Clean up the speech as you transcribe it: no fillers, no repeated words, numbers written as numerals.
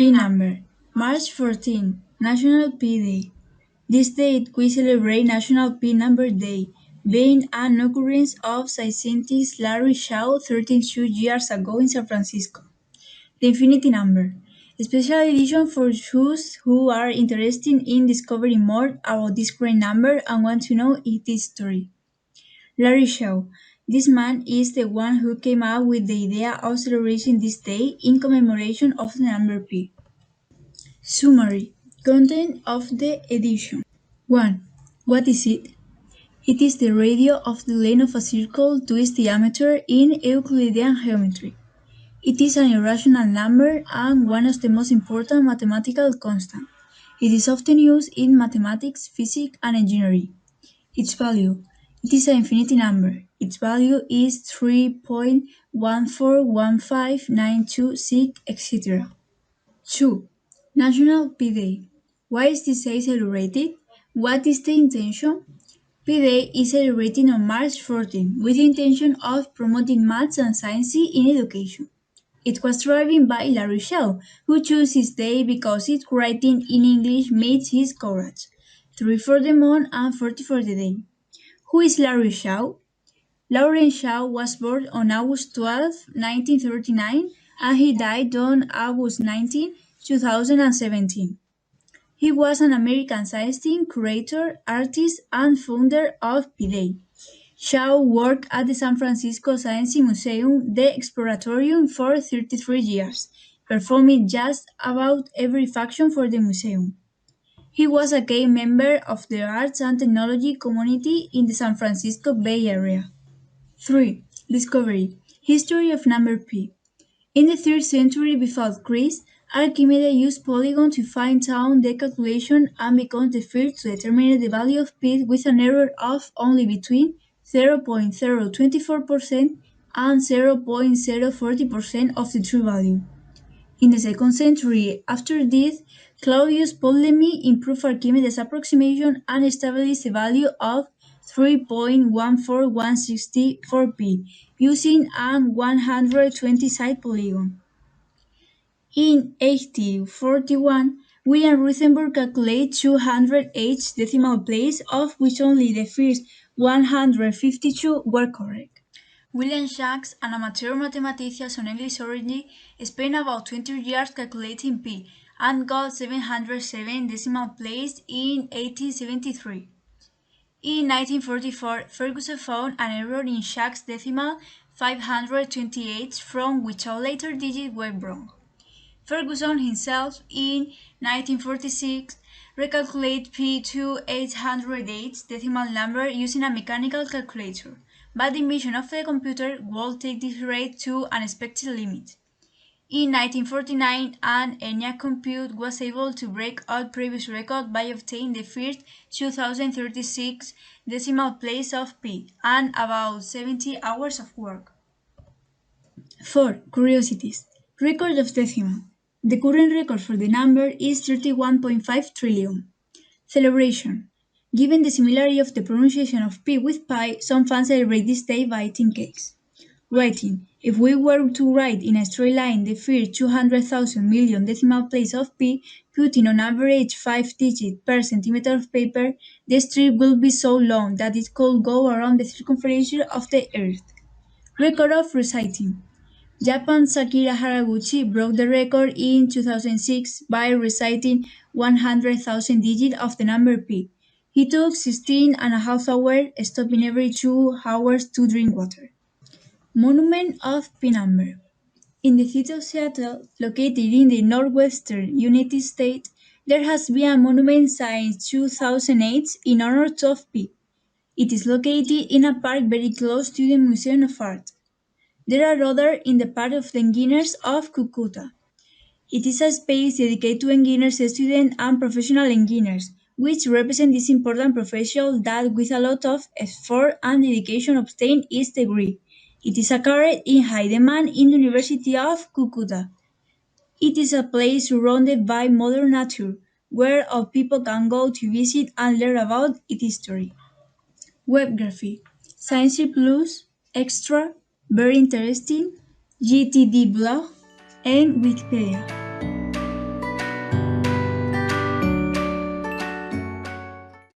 P number. March 14, National P Day. This date we celebrate National P Number Day, being an occurrence of scientist Larry Shaw 32 years ago in San Francisco. The infinity number. A special edition for those who are interested in discovering more about this great number and want to know its history. Larry Shaw. This man is the one who came up with the idea of celebrating this day in commemoration of the number P. Summary. Content of the edition. 1. What is it? It is the radio of the length of a circle to its diameter in Euclidean geometry. It is an irrational number and one of the most important mathematical constants. It is often used in mathematics, physics, and engineering. Its value. It is an infinity number. Its value is 3.141592, etc. 2. National P Day. Why is this day celebrated? What is the intention? P Day is celebrated on March 14 with the intention of promoting maths and science in education. It was driven by Larry Shaw, who chose this day because its writing in English made his courage. 3 for the month and 40 for the day. Who is Larry Shaw? Lawrence Shaw was born on August 12, 1939, and he died on August 19, 2017. He was an American scientist, curator, artist, and founder of P-Day. Shaw worked at the San Francisco Science Museum, the Exploratorium, for 33 years, performing just about every function for the museum. He was a key member of the arts and technology community in the San Francisco Bay Area. 3. Discovery. History of number P. In the 3rd century before Christ, Archimedes used polygon to find out the calculation and became the first to determine the value of P with an error of only between 0.024% and 0.040% of the true value. In the 2nd century after this, Claudius Ptolemy improved Archimedes' approximation and established the value of 3.14164p using a 120-side polygon. In 1841, William Rutherford calculated 208 decimal places, of which only the first 152 were correct. William Jacques, an amateur mathematician of English origin, spent about 20 years calculating p and got 707 decimal places in 1873. In 1944, Ferguson found an error in Jacques' decimal 528, from which all later digits were wrong. Ferguson himself, in 1946, recalculated p to 808 decimal number using a mechanical calculator, but the invention of the computer would take this rate to an unexpected limit. In 1949, an ENIAC compute was able to break all previous records by obtaining the first 2036 decimal place of p and about 70 hours of work. 4. Curiosities. Record of decimal. The current record for the number is 31.5 trillion. Celebration. Given the similarity of the pronunciation of p with pi, some fans celebrate this day by eating cakes. Writing. If we were to write in a straight line the first 200,000 million decimal place of p, putting on average 5 digits per centimeter of paper, the strip will be so long that it could go around the circumference of the Earth. Record of reciting. Japan's Akira Haraguchi broke the record in 2006 by reciting 100,000 digits of the number p. He took 16 and a half hours, stopping every 2 hours to drink water. Monument of P number. In the city of Seattle, located in the northwestern United States, there has been a monument since 2008 in honor of P. It is located in a park very close to the Museum of Art. There are others in the Park of the Engineers of Cucuta. It is a space dedicated to engineers, students, and professional engineers, which represent this important profession that with a lot of effort and dedication obtained its degree. It is a career in high demand in the University of Cucuta. It is a place surrounded by modern nature, where all people can go to visit and learn about its history. Webgraphy. Science Plus, Extra, Very Interesting, GTD Blog, and Wikipedia.